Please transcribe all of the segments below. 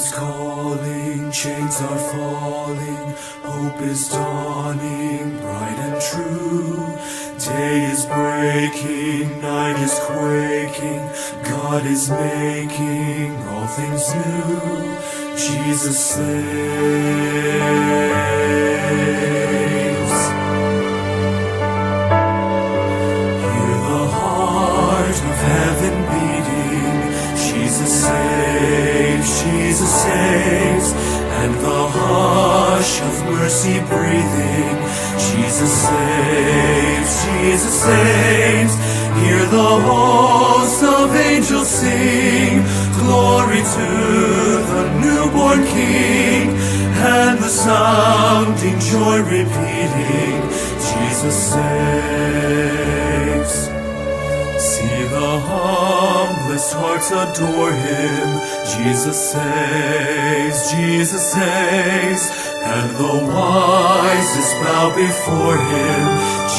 Heaven's calling, chains are falling, hope is dawning, bright and true. Day is breaking, night is quaking, God is making all things new. Jesus saves. Hear the heart of heaven beating, Jesus saves, Jesus saves, and the hush of mercy breathing, Jesus saves, Jesus saves. Hear the host of angels sing, glory to the newborn King, and the sounding joy repeating, Jesus saves. See the humblest hearts adore Him, Jesus saves, Jesus saves, and the wisest bow before Him,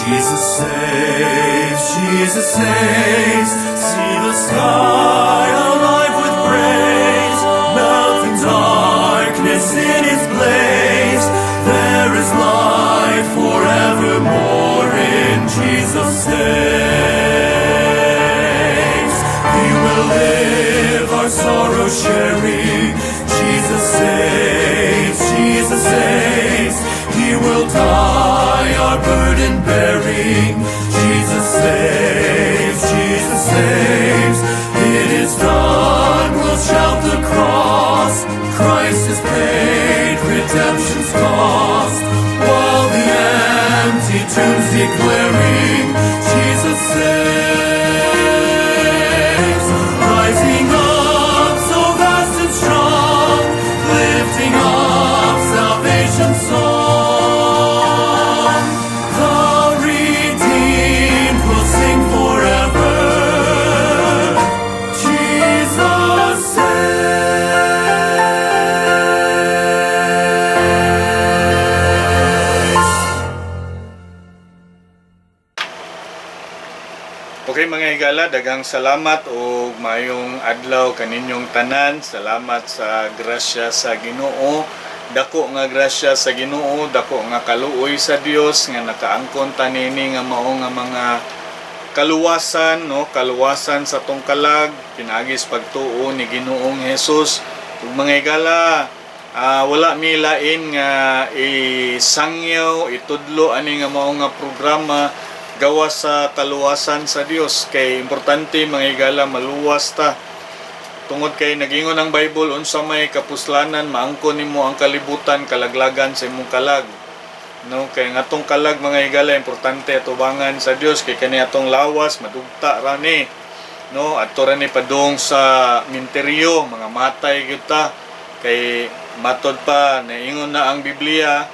Jesus saves, Jesus saves. See the sky alive with praise, melting darkness in His blaze. There is life forevermore in Jesus saves. We will live our sorrow sharing, Jesus saves, Jesus saves. He will die our burden bearing, Jesus saves, Jesus saves. It is done, we'll shout the cross, Christ has paid redemption's cost, while the empty tombs declaring, Jesus saves. Rising up so vast and strong, lifting up salvation's song. The redeemed will sing forever, Jesus saves. Okay mga higala, daghang salamat o mayong adlaw kaninyong tanan. Salamat sa grasya sa Ginoo. Dako nga grasya sa Ginoo, dako nga kaluoy sa Dios nga nakaangkon tanini nga mao nga mga kaluwasan, no, kaluwasan sa tong kalag pinaagis pagtuo ni Ginoong Hesus. Ug mga higala, wala mi lain nga isangyaw, itudlo ani nga mao nga programa gawa sa kaluwasan sa Dios. Kay importante mga higala maluwas ta. Tungod kay nagingon ang Bible, unsa may kapuslanan maangkon nimo ang kalibutan kalaglagan sa imong kalag. No, kay nga atong kalag mga higala importante atubangan sa Dios, kay kani atong lawas madugta ra ni. No, adto ra ni padung sa minteryo, mga matay gyud ta. Kay matod pa naingon na ang Biblia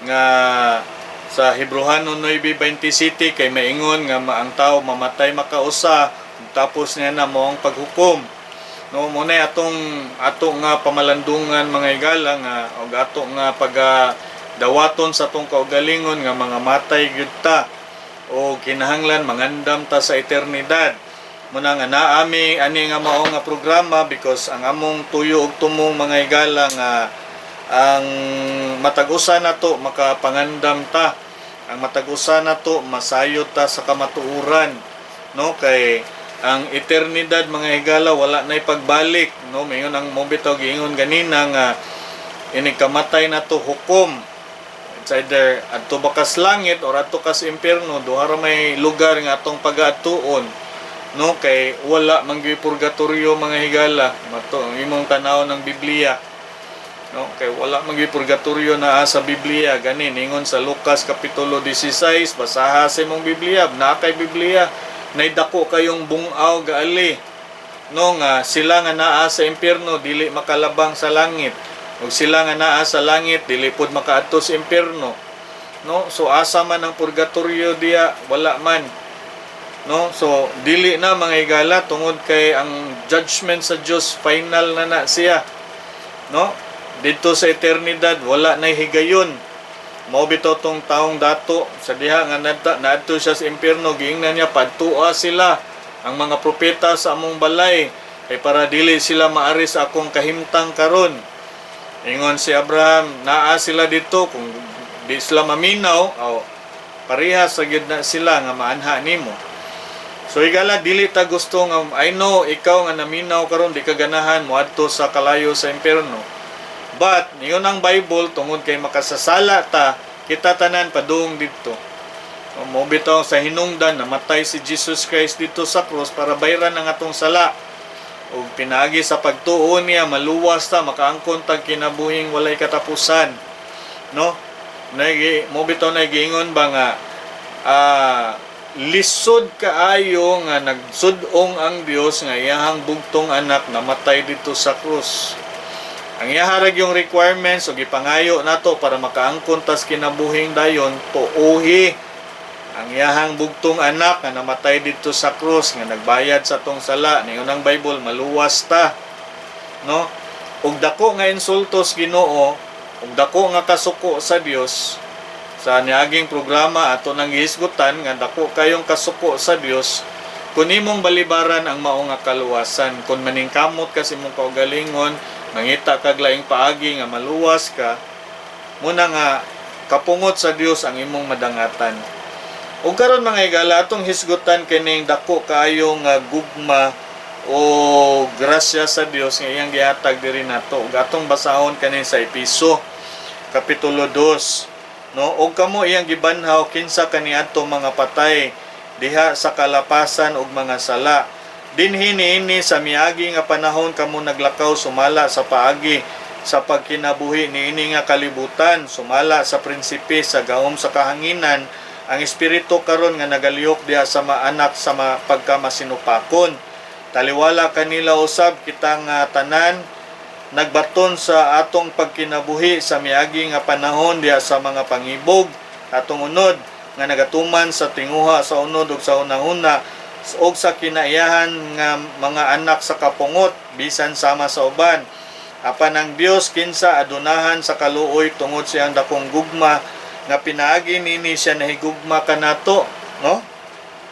nga sa Hebreano 9:27 kay maingon nga ang tao mamatay makausa tapos niya na mo ang paghukom. No, muna atong nga pamalandungan mga higala nga og ato nga dawaton sa atong kaugalingon nga mga matay gyud ta o kinahanglan mangandam ta sa eternidad. Muna nga naami ani nga mao nga programa because ang among tuyo ug tumong mga higala nga ang matag-usa nato makapangandam ta. Ang matag-usa nato masayod ta sa kamatuoran, no, kay ang eternidad mga higala wala na pagbalik, no. Mayon ang mobitaw giingon ganina nga ini kamatay nato hukom. It's either adto ba kas langit or adto kas impierno, duha ra may lugar nga atong pag-atuon, no, kay wala man gyud purgatorio mga higala mato imong tanaw ng Biblia. No, kay wala man gyud purgatorio na sa Biblia. Ganin ingon sa Lucas kapitulo 16, basaha sa imong Biblia, naa kay Biblia naidako kayong bungaw gaali, no, nga sila nga naa sa impierno dili makalabang sa langit, ug sila nga naa sa langit dili pod makaadto sa impierno, no. So asa man ang purgatorio diya, wala man, no. So dili na mga higala tungod kay ang judgment sa Dios final na siya, no. Dito sa eternidad wala na higayon. Mao bitaw tong taong dato sa diha nga naadto siya sa impierno, giingnan niya padtua sila ang mga propeta sa among balay kay para dili sila maaris akong kahimtang karon. Ingon si Abraham, naa sila dito kung di sila maminaw, parehas sa gyud na sila nga maanha nimo. So igala dili ta gusto nga I know ikaw nga naminaw karon di ka ganahan moadto sa kalayo sa impierno. But niyon ang Bible tungod kay makasasala ta, kita tanan padung didto. Mo bitaw sa hinungdan namatay si Jesus Christ dito sa cross para bayran ang atong sala. Ug pinaagi sa pagtuo niya maluwas ta makaangkon tag kinabuhing walay katapusan. No? Mo bitaw na giingon ba nga lisod kaayo nga nagsudong ang Dios nga iyahang bugtong anak namatay dito sa krus. Ang iyaharag yung requirements o gipangayo nato para makaangkon tas kinabuhing dayon tuohi ang iyahang bugtong anak nga namatay dito sa krus nga nagbayad sa tong sala. Ningon ang Bible maluwas ta. No? Ug dako nga insultos Ginoo, ug dako nga kasuko sa Dios. Sa niaging programa ato nang gihisgutan nga dako kayong kasuko sa Dios kun imong balibaran ang mao nga kaluwasan. Kun maningkamot ka sa imong kaugalingon, mangita kag laing paagi nga maluwas ka, muna nga kapungot sa Dios ang imong madangatan. Ug karon mga higala atong hisgutan kining dako kaayo nga gugma o grasya sa Dios nga iyang gihatag diri nato. Ug atong basahon kani sa Epeso kapitulo 2. No, og kamo iyang gibanhaw kinsa kaniadto mga patay diha sa kalapasan ug mga sala. Dinhi niini sa miagi nga panahon kamo naglakaw sumala sa paagi sa pagkinabuhi niini nga kalibutan, sumala sa prinsipe sa gahom sa kahanginan, ang espiritu karon nga nagalihok diha sa maanak sa pagkamasinupakon. Taliwala kanila usab kitang tanan nagbaton sa atong pagkinabuhi sa miagi nga panahon diha sa mga pangibog atong unod nga nagatuman sa tinguha sa unod ug sa unahuna ug sa kinaiyahan nga mga anak sa kapungot bisan sama sa uban. Apan ang Dios kinsa adunahan sa kaluoy tungod sa iyang dakong gugma nga pinaagi nini siya nahigugma kanato, no?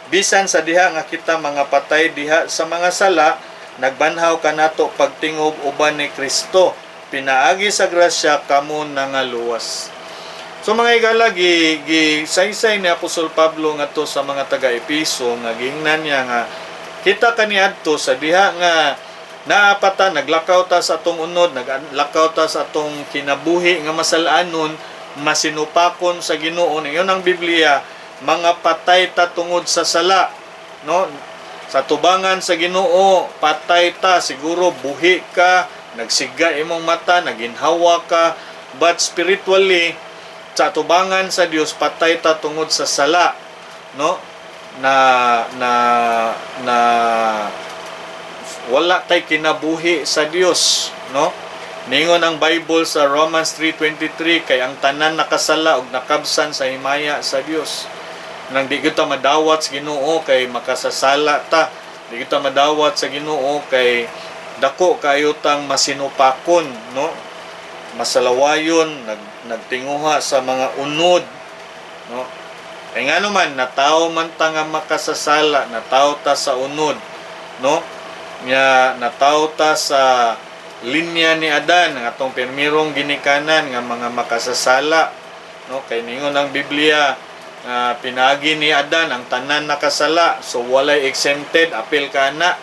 Bisan sa diha nga kita mga patay diha sa mga sala, nagbanhaw kanato pagtingob uban ni Kristo. Pinaagi sa grasya kamo nangaluwas. So mga igala, saysay ni Apostol Pablo nga to sa mga taga-Epeso nga gingnan niya nga kita kaniadto sa diha nga naapata naglakaw ta sa atong unod, naglakaw ta sa atong kinabuhi nga masalanon, masinupakon sa Ginoo. Iyon ang Biblia, mga patay ta tungod sa sala, no? Sa tubangan sa Ginoo, patay ta, siguro buhi ka, nagsiga imong mata, naginhawa ka, but spiritually sa tubangan sa Dios patay ta tungod sa sala, no? Na wala tay kinabuhi sa Dios, no? Ningon ang Bible sa Romans 3:23 kay ang tanan nakasala ug nakabsan sa himaya sa Dios. Nang di kita madawat sa Ginoo kay makasasala ta, di kita madawat sa Ginoo kay dako kayo tang masinupakon, no? Masalawayon, nagtinguha sa mga unod, no? Kay nga naman natawo man ta nga makasasala, natawo ta sa unod, no? Nya natawo ta sa linya ni Adan nga atong pirmirong ginikanan nga mga makasasala, no? Kay ningon ang Biblia pinaagi ni Adan ang tanan nakasala, so walay exempted, apil ka na,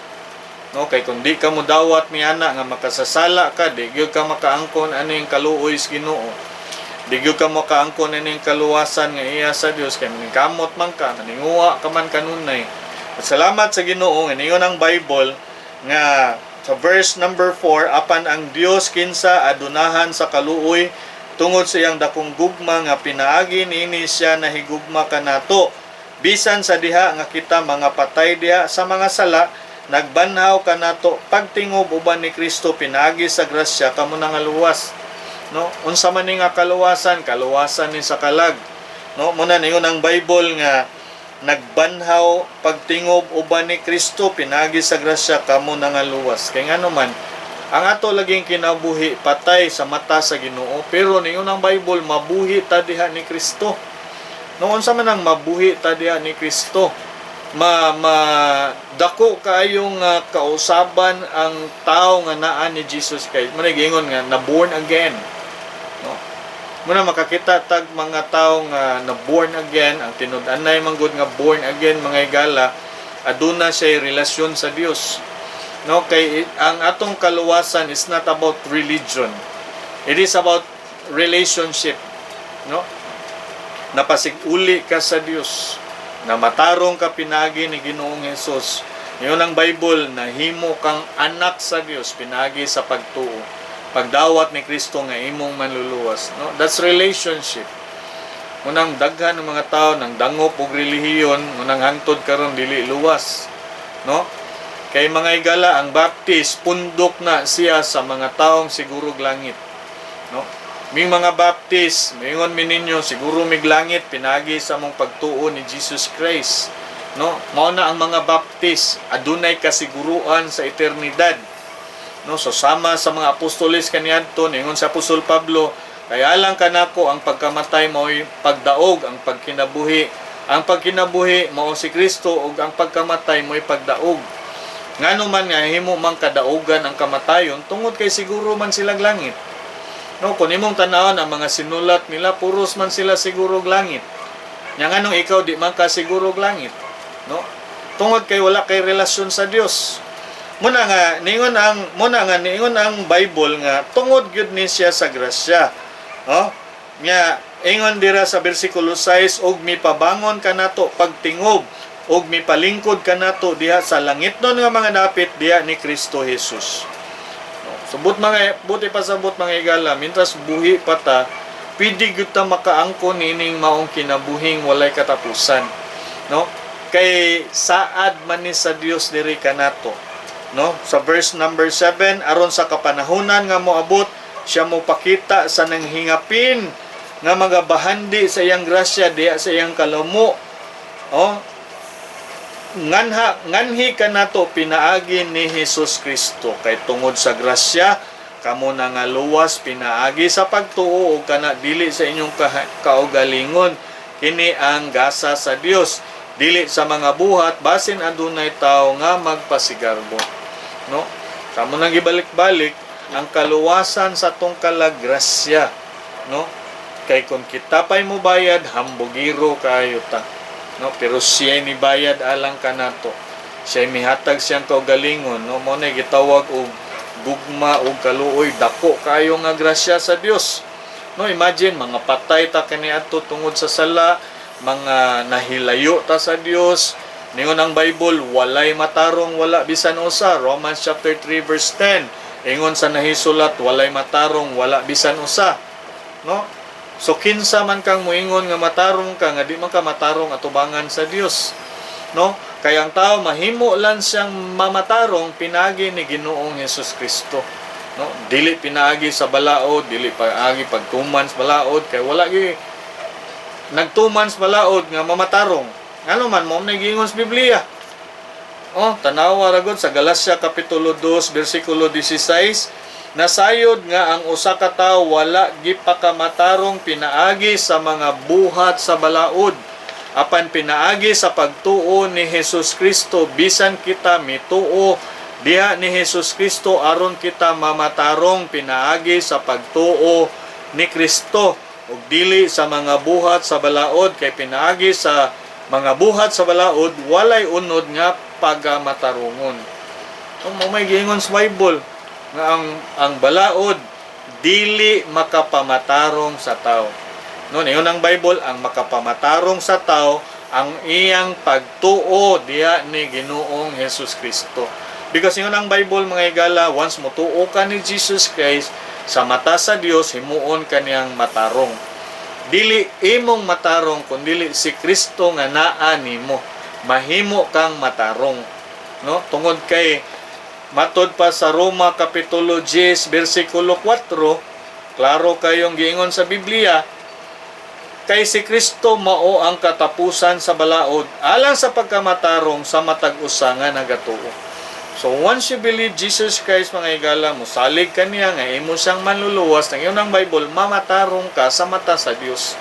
no? Kay kung di ka mo dawat ni ana nga makasasala ka, di gyud ka makaangkon aning kaluoy sa Ginoo, di gyud ka makaangkon aning kaluwasan nga iya sa Dios, kay kamot man ka, naninguha ka man kanunay. At salamat sa Ginoo nga ningon ang Bible nga sa verse number 4, apan ang Dios kinsa adunahan sa kaluoy tungod sa iyang dakong gugma nga pinaagi niini siya nahigugma kanato bisan sa diha nga kita mga patay diha sa mga sala, nagbanhaw kanato pagtingob uban ni Kristo, pinaagi sa grasya kamo nangaluwas, no? Unsa man ni nga kaluwasan ni sa kalag, no? Muna ningon ang Bible nga nagbanhaw pagtingob uban ni Kristo, pinagi sa grasya kamo nangaluwas. Kay ngano man ang ato laging kinabuhi patay sa mata sa Ginoo, pero ningon ang Bible mabuhi ta diha ni Kristo. Noon sa man ang mabuhi ta diha ni Kristo, dako kayong kausaban ang tao nga naa ni Jesus Christ. Muna gingon nga na born again. No? Muna makakita tag mga tao nga na born again, ang tinud-anay manggod nga born again mga higala, aduna siya relasyon sa Dios. No, kay ang atong kaluwasan is not about religion. It is about relationship. No? Napasig-uli ka sa Dios. Na matarong ka pinagi ni Ginoong Hesus. Yun ang Bible, na himo kang anak sa Dios, pinagi sa pagtuo. Pagdawat ni Kristo nga imong manluluwas. No? That's relationship. Munang daghan ng mga tao nang dangop og relihiyon, munang hangtod karon dili luwas. No? Kay mga higala, ang Baptist pundok na siya sa mga taong sigurog langit. No? Ming mga Baptist, mingon mi ninyo, siguro miglangit pinagi sa mong pagtuo ni Jesus Christ. No? Mao na ang mga Baptist, adunay kasiguruan sa eternidad. No, so sama sa mga apostoles kaniadto, ningon sa Apostol Pablo, kaya lang kanako ang pagkamatay mao'y pagdaog, ang pagkinabuhi. Ang pagkinabuhi mao si Kristo ug ang pagkamatay mo'y pagdaog. Ngano man nga himo man kadaogan ang kamatayon tungod kay siguro man silang langit. No, kung imong tanawon ang mga sinulat nila, puros man sila sigurog langit. Nya nganong ikaw di man ka sigurog langit, no? Tungod kay wala kay relasyon sa Dios. Muna nga ningon ang Bible nga tungod gyud ni siya sa grasya. No? Nya ingon dira sa bersikulo 6, og mipabangon kanato pagtingob og mipalingkod kanato diha sa langitnon nga mga dapit diha ni Kristo Jesus. Subot buti pa sabot mga higala, mintras buhi pa ta, pwede gyud ta makaangkon nining maong kinabuhing walay katapusan. No? Kay saad man ni sa Dios diri kanato. No? Sa verse number 7, aron sa kapanahunan nga moabot, siya mo pakita sa nanghingapin nga mga bahandi sa iyang grasya diha sa iyang kalamo. Oh, nganhi kanato pinaagi ni Hesus Kristo, kay tungod sa grasya kamo na nga luwas pinaagi sa pagtuo ug kana dili sa inyong kaugalingon, kini ang gasa sa Dios, dili sa mga buhat basin adunay tawo nga magpasigarbo. No, kamo nang gibalik-balik ang kaluwasan sa tong kalagrasya. No, kay kung kita pay mo bayad, hambugiro kayo ta. No, pero siya ni bayad alang kanato. Siya mihatag siyang kaugalingon. No, mo na gitawag og gugma og kaluoy, dako kayo nga grasya sa Dios. No, imagine mga patay ta kaniadto tungod sa sala, mga nahilayo ta sa Dios. Ningon ang Bible, walay matarong wala bisan usa. Romans chapter 3 verse 10. Ingon sa nahisulat, walay matarong wala bisan usa. No? So kinsa man kang muingon nga matarong ka, nga di man ka matarong atubangan sa Dios. No? Kaya ang tao mahimo lang siyang mamatarong pinagi ni Ginoong Hesus Kristo. No? Dili pinagi sa balaod, dili paagi pagtuman sa balaod, kay wala gi nagtuman sa balaod nga mamatarong. Ano man mo nagingon sa Biblia. Oh, tanawa ra gud sa Galacia kapitulo 2 bersikulo 16. Nasayod nga ang usa ka tawo wala gipakamatarong pinaagi sa mga buhat sa balaod, apan pinaagi sa pagtuo ni Hesus Kristo, bisan kita mituo diha ni Hesus Kristo aron kita mamatarong pinaagi sa pagtuo ni Kristo ug dili sa mga buhat sa balaod, kay pinaagi sa mga buhat sa balaod walay unod nga pagamatarungon. May giingon sa Bible nga ang balaod dili makapamatarong sa tao. No, niyon ang Bible, ang makapamatarong sa tao ang iyang pagtuo diha ni Ginoong Hesus Kristo. Because niyon ang Bible mga higala, once motuo ka ni Jesus Christ sa mata sa Dios, himuon kaniyang matarong. Dili imong matarong kundi si Kristo nga naa nimo. Mahimo kang matarong. No, tungod kay matod pa sa Roma kapitulo 10 bersikulo 4, klaro kayong giingon sa Biblia, kay si Kristo mao ang katapusan sa balaod alang sa pagkamatarong sa matag usa nga nagatuo. So once you believe Jesus Christ mga higala, musalig kaniya nga imo siyang manluluwas, nang iyon ang Bible, mamatarong ka sa mata sa Dios.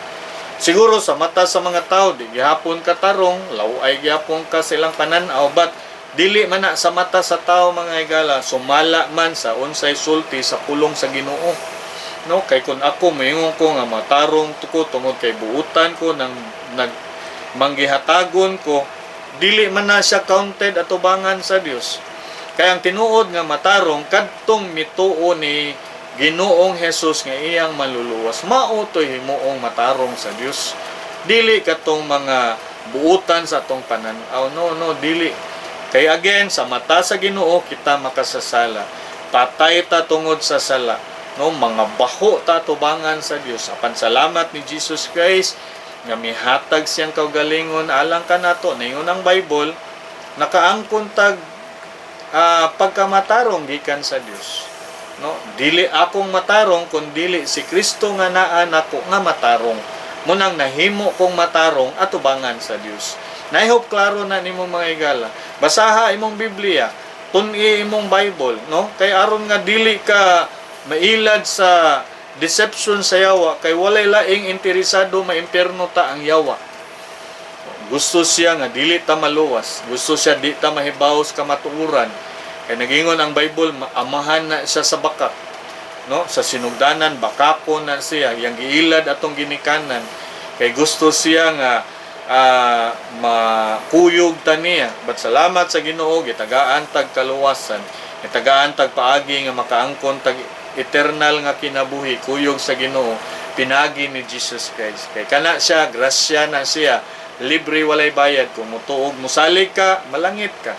Siguro sa mata sa mga tao di gihapon ka tarong, laway gihapon ka silang pananaw, but dili man na sa mata sa tao mga higala, sumala man sa unsay sulti sa pulong sa Ginoo. No, kay kun ako moingon ko nga matarong ko tungod kay buutan ko nang manggihatagon ko, dili man na siya counted atubangan sa Dios. Kaya ang tinuod nga matarong kadtong mituo ni Ginoong Hesus nga iyang maluluwas, mao toy himuong matarong sa Dios. Dili katong mga buutan sa atong pananaw. No, dili. Kay again sa mata sa Ginoo kita makasasala. Patay ta tungod sa sala. No, mga baho ta tubangan sa Dios. Apan salamat ni Jesus Christ nga mihatag siyang kaugalingon alang kanato. Naingon ang Bible, nakaangkon tag pagkamatarong gikan sa Dios. No, dili akong matarong kun dili si Kristo nga naa nako nga matarong. Munang nahimo kong matarong atubangan sa Dios. I hope klaro na nimo mga higala. Basaha imong Biblia, tun-i imong Bible, no? Kay aron nga dili ka mailad sa deception sa yawa, kay walay laing interesado maimpierno ta ang yawa. Gusto siya nga dili ta maluwas, gusto siya di ta mahibaw sa kamatuoran. Kay nagingon ang Bible, amahan na siya sa bakak. No? Sa sinugdanan, bakako na siya, yang giilad atong ginikanan. Kay gusto siya nga makuyog ta niya. But salamat sa Ginoo, gitagaan tag kaluwasan, gitagaan tag paagi nga makaangkon tag eternal nga kinabuhi, kuyog sa Ginoo, pinagi ni Jesus Christ. Kay kana siya, grasya na siya, libre walay bayad. Kung mutuog, musalig ka, malangit ka.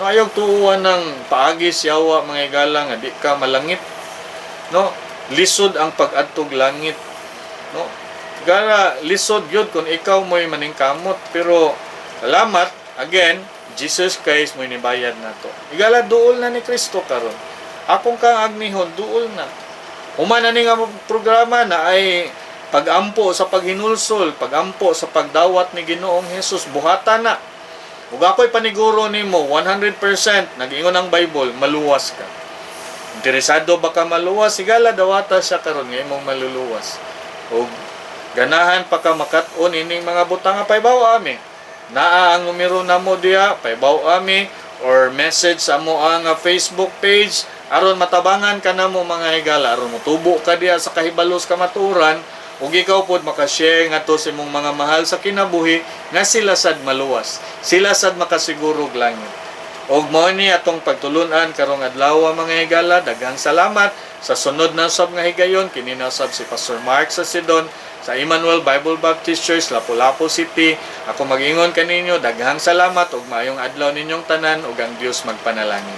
No, ayaw tuuan ng paagi siyawa mga higala nga di ka malangit. No, lisod ang pag-adtog langit. No, gara lisod yun kung ikaw mo'y maningkamot. Pero salamat, again, Jesus Christ mo'y nibayad na to. Higala, duol na ni Kristo karon. Akong kang agnihon, duol na. Human na nga programa na ay pagampo sa paghinulsol, pagampo sa pagdawat ni Ginoong Hesus, buhata na. Ug ako'y paniguro nimo 100% nag-ingon ang Bible, maluwas ka. Interesado ba ka maluwas? Sigala dawata siya karon nga imong maluluwas. Ug ganahan pa ka makat-on ining mga butang nga paybaw ami. Naa ang numero namo diha, paybaw ami or message sa amo ang Facebook page aron matabangan ka namo mga higala, aron motubo ka diha sa kahibalos kamatuoran. Ug ikaw pod makashare ngadto sa imong mga mahal sa kinabuhi nga sila sad maluwas. Sila sad makasigurog langit. Ug mao ni atong pagtulun-an karong adlaw mga higala. Daghang salamat sa sunod na sab nga higayon. Kini na sab si Pastor Mark sa Sidon sa Emmanuel Bible Baptist Church, Lapu-Lapu City. Ako mag-ingon kaninyo, daghang salamat ug maayong adlaw ninyong tanan ug ang Dios magpanalangin.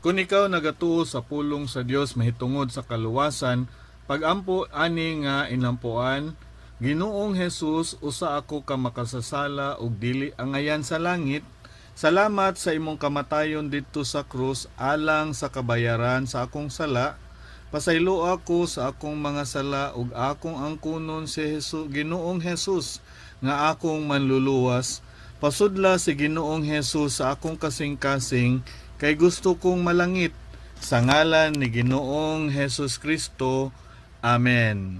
Kung ikaw nagatuo sa pulong sa Dios mahitungod sa kaluwasan, pag-ampo ani nga inampuan, Ginoong Hesus, usa ako ka makasasala ug dili angayan sa langit. Salamat sa imong kamatayon didto sa krus alang sa kabayaran sa akong sala. Pasaylo ako sa akong mga sala ug akong angkunon si Ginoong Hesus nga akong manluluwas. Pasudla si Ginoong Hesus sa akong kasing-kasing kay gusto kong malangit. Sa ngalan ni Ginoong Hesus Kristo. Amen.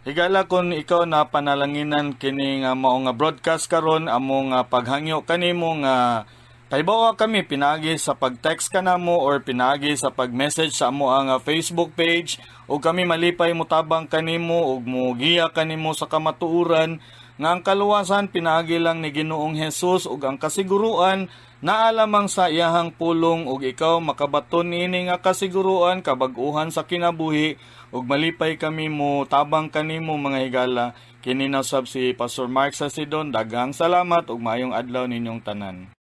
Higala kung ikaw na panalanginan kini nga mao nga broadcast karon among paghangyo kanimo nga paybawa kami pinagi sa pag-text kanamo or pinagi sa pag-message sa amo ang Facebook page ug kami malipay mutabang kanimo ug mugiya kanimo sa kamatuoran nga ang kaluwasan pinagi lang ni Ginoong Hesus ug ang kasiguruan naa lamang sa iyahang pulong ug ikaw makabaton niini nga kasiguruan kabag-uhan sa kinabuhi ug malipay kami mo tabang kanimo mga higala. Kini na sab si Pastor Mark sa Sidon. Daghang salamat ug maayong adlaw ninyong tanan.